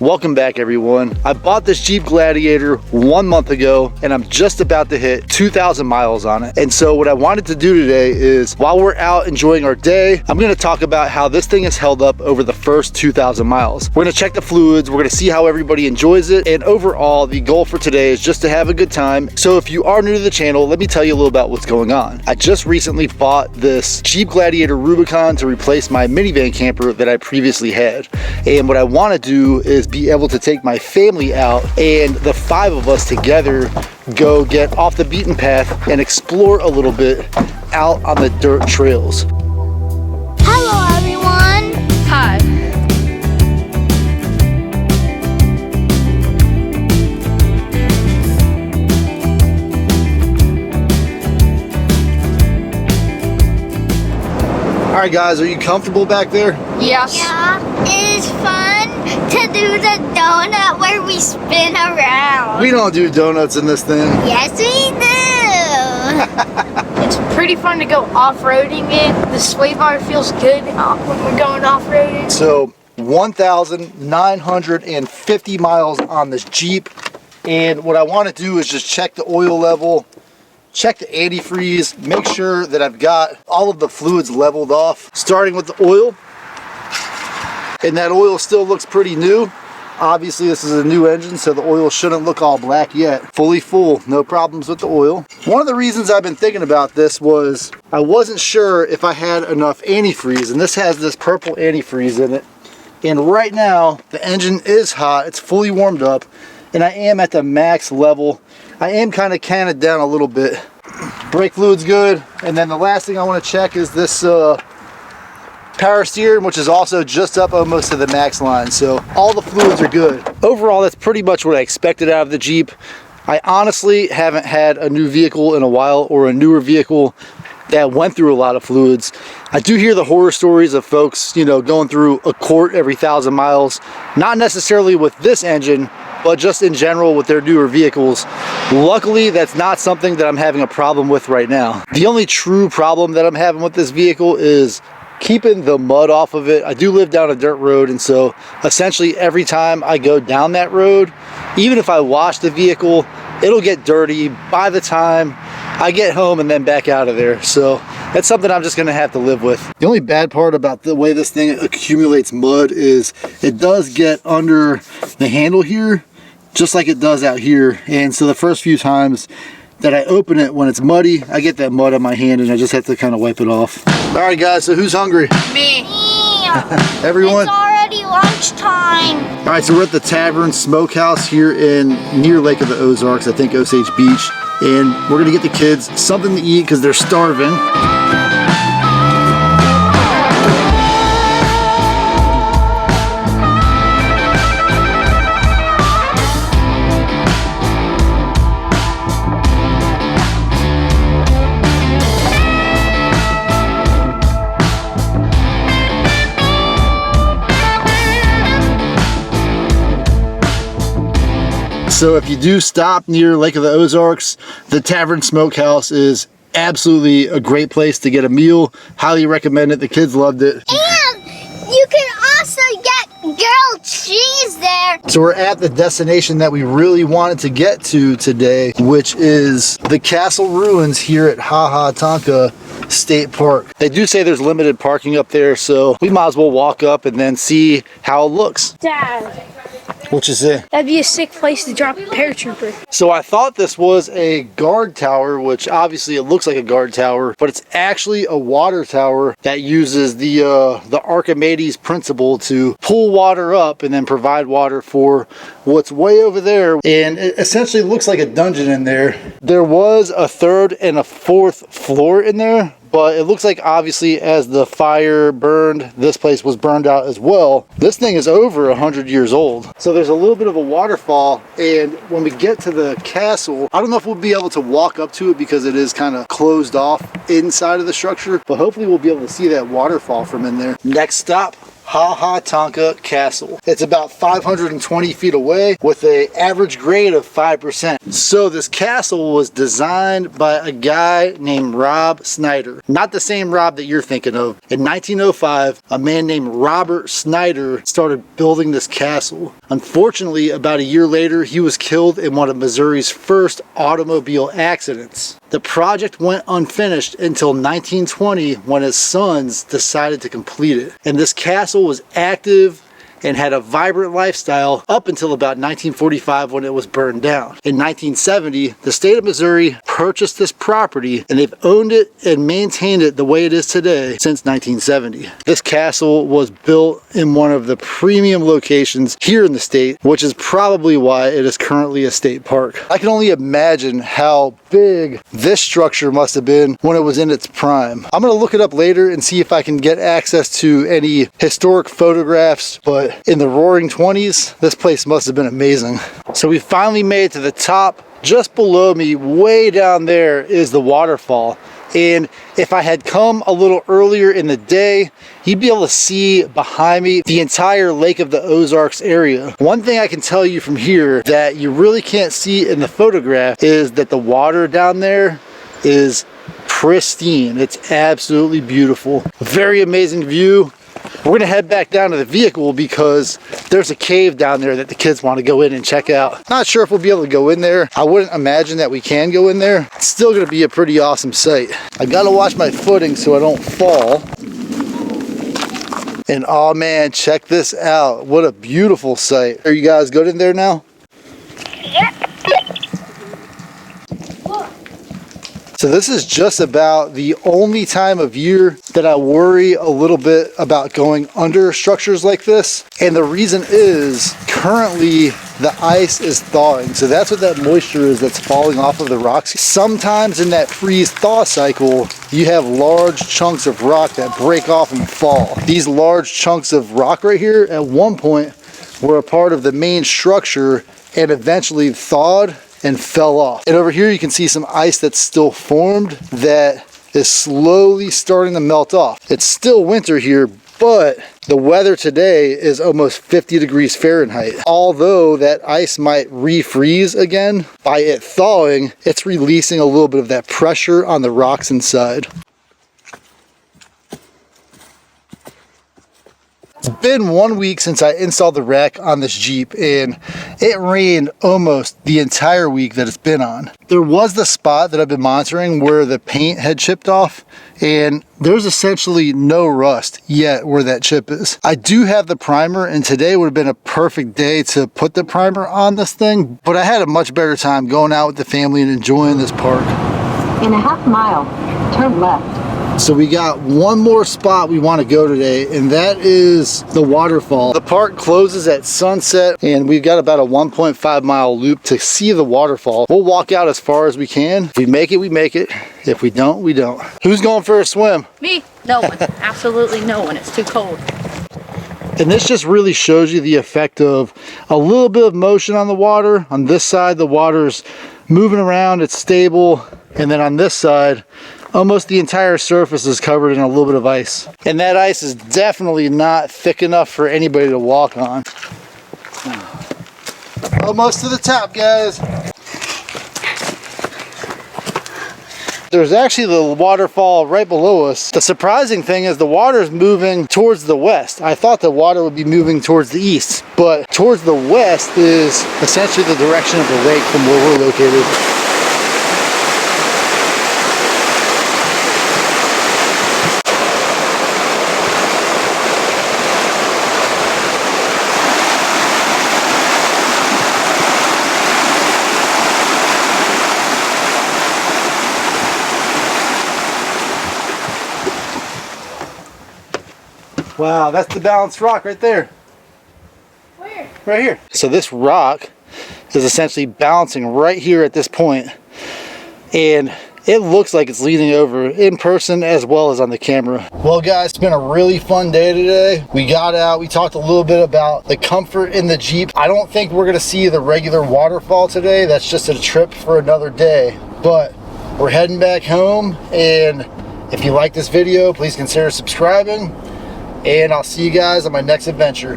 Welcome back, everyone. I bought this Jeep Gladiator 1 month ago and I'm just about to hit 2,000 miles on it. And so what I wanted to do today is, while we're out enjoying our day, I'm going to talk about how this thing has held up over the first 2,000 miles. We're going to check the fluids, we're going to see how everybody enjoys it, and overall the goal for today is just to have a good time. So if you are new to the channel, let me tell you a little about what's going on. I just recently bought this Jeep Gladiator Rubicon to replace my minivan camper that I previously had. And what I want to do is be able to take my family out and the 5 of us together go get off the beaten path and explore a little bit out on the dirt trails. Hello everyone! Hi. All right guys, are you comfortable back there? Yes. Yeah, it is fun to do the donut where we spin around. We don't do donuts in this thing. Yes, we do. It's pretty fun to go off-roading it. The sway bar feels good when we're going off-roading. So 1,950 miles on this Jeep. And what I want to do is just check the oil level, check the antifreeze, make sure that I've got all of the fluids leveled off, starting with the oil. And that oil still looks pretty new. Obviously this is a new engine, so the oil shouldn't look all black yet. Fully full, no problems with the oil. One of the reasons I've been thinking about this was I wasn't sure if I had enough antifreeze, and this has this purple antifreeze in it. And right now the engine is hot, it's fully warmed up, and I am at the max level. I am kind of canted down a little bit. Brake fluid's good, and then the last thing I want to check is this power steering, which is also just up almost to the max line. So all the fluids are good. Overall, that's pretty much what I expected out of the Jeep. I honestly haven't had a new vehicle in a while, or a newer vehicle that went through a lot of fluids. I do hear the horror stories of folks, you know, going through a quart every 1,000 miles. Not necessarily with this engine, but just in general with their newer vehicles. Luckily, that's not something that I'm having a problem with right now. The only true problem that I'm having with this vehicle is keeping the mud off of it. I do live down a dirt road, and so essentially every time I go down that road, even if I wash the vehicle, it'll get dirty by the time I get home and then back out of there. So that's something I'm just gonna have to live with. The only bad part about the way this thing accumulates mud is it does get under the handle here, just like it does out here. And so the first few times that I open it when it's muddy, I get that mud on my hand and I just have to kind of wipe it off. All right guys, so who's hungry? Me. Everyone? It's already lunchtime. All right, so we're at the Tavern Smokehouse here near Lake of the Ozarks, I think Osage Beach. And we're gonna get the kids something to eat because they're starving. So if you do stop near Lake of the Ozarks, the Tavern Smokehouse is absolutely a great place to get a meal. Highly recommend it. The kids loved it. And you can also get grilled cheese there. So we're at the destination that we really wanted to get to today, which is the castle ruins here at Tonka State Park. They do say there's limited parking up there, so we might as well walk up and then see how it looks. Dad, Which is it? that'd be a sick place to drop a paratrooper. So I thought this was a guard tower, which obviously it looks like a guard tower, but it's actually a water tower that uses the Archimedes principle to pull water up and then provide water for what's way over there. And it essentially looks like a dungeon in there. There was a 3rd and a 4th floor in there, but it looks like obviously as the fire burned, this place was burned out as well. This thing is over 100 years old. So there's a little bit of a waterfall, and when we get to the castle, I don't know if we'll be able to walk up to it because it is kind of closed off inside of the structure, but hopefully we'll be able to see that waterfall from in there. Next stop, Ha Ha Tonka Castle. It's about 520 feet away with an average grade of 5%. So this castle was designed by a guy named Rob Snyder. Not the same Rob that you're thinking of. In 1905, a man named Robert Snyder started building this castle. Unfortunately, about a year later, he was killed in one of Missouri's first automobile accidents. The project went unfinished until 1920 when his sons decided to complete it. And this castle was active and had a vibrant lifestyle up until about 1945 when it was burned down. In 1970, the state of Missouri purchased this property and they've owned it and maintained it the way it is today since 1970. This castle was built in one of the premium locations here in the state, which is probably why it is currently a state park. I can only imagine how big this structure must have been when it was in its prime. I'm gonna look it up later and see if I can get access to any historic photographs, but in the roaring 20s, this place must have been amazing. So we finally made it to the top. Just below me, way down there, is the waterfall. And if I had come a little earlier in the day, you'd be able to see behind me the entire Lake of the Ozarks area. One thing I can tell you from here that you really can't see in the photograph is that the water down there is pristine. It's absolutely beautiful. Very amazing view. We're gonna head back down to the vehicle because there's a cave down there that the kids want to go in and check out. Not sure if we'll be able to go in there. I wouldn't imagine that we can go in there. It's still gonna be a pretty awesome sight. I gotta watch my footing so I don't fall. And oh man, check this out. What a beautiful sight. Are you guys good in there now? So this is just about the only time of year that I worry a little bit about going under structures like this. And the reason is currently the ice is thawing. So that's what that moisture is that's falling off of the rocks. Sometimes in that freeze thaw cycle, you have large chunks of rock that break off and fall. These large chunks of rock right here at one point were a part of the main structure and eventually thawed and fell off. And over here you can see some ice that's still formed that is slowly starting to melt off. It's still winter here, but the weather today is almost 50 degrees Fahrenheit. Although that ice might refreeze again, by it thawing, it's releasing a little bit of that pressure on the rocks inside. It's been 1 week since I installed the rack on this Jeep and it rained almost the entire week that it's been on. There was the spot that I've been monitoring where the paint had chipped off and there's essentially no rust yet where that chip is. I do have the primer and today would have been a perfect day to put the primer on this thing, but I had a much better time going out with the family and enjoying this park. In a half mile, turn left. So we got one more spot we want to go today, and that is the waterfall. The park closes at sunset, and we've got about a 1.5 mile loop to see the waterfall. We'll walk out as far as we can. If we make it, we make it. If we don't, we don't. Who's going for a swim? Me? No one. Absolutely no one. It's too cold. And this just really shows you the effect of a little bit of motion on the water. On this side, the water's moving around, it's stable. And then on this side, almost the entire surface is covered in a little bit of ice. And that ice is definitely not thick enough for anybody to walk on. Almost to the top, guys. There's actually the waterfall right below us. The surprising thing is the water is moving towards the west. I thought the water would be moving towards the east, but towards the west is essentially the direction of the lake from where we're located. Wow, that's the balanced rock right there. Where? Right here. So this rock is essentially balancing right here at this point. And it looks like it's leaning over in person as well as on the camera. Well guys, it's been a really fun day today. We got out, we talked a little bit about the comfort in the Jeep. I don't think we're gonna see the regular waterfall today. That's just a trip for another day. But we're heading back home, and if you like this video, please consider subscribing. and I'll see you guys on my next adventure.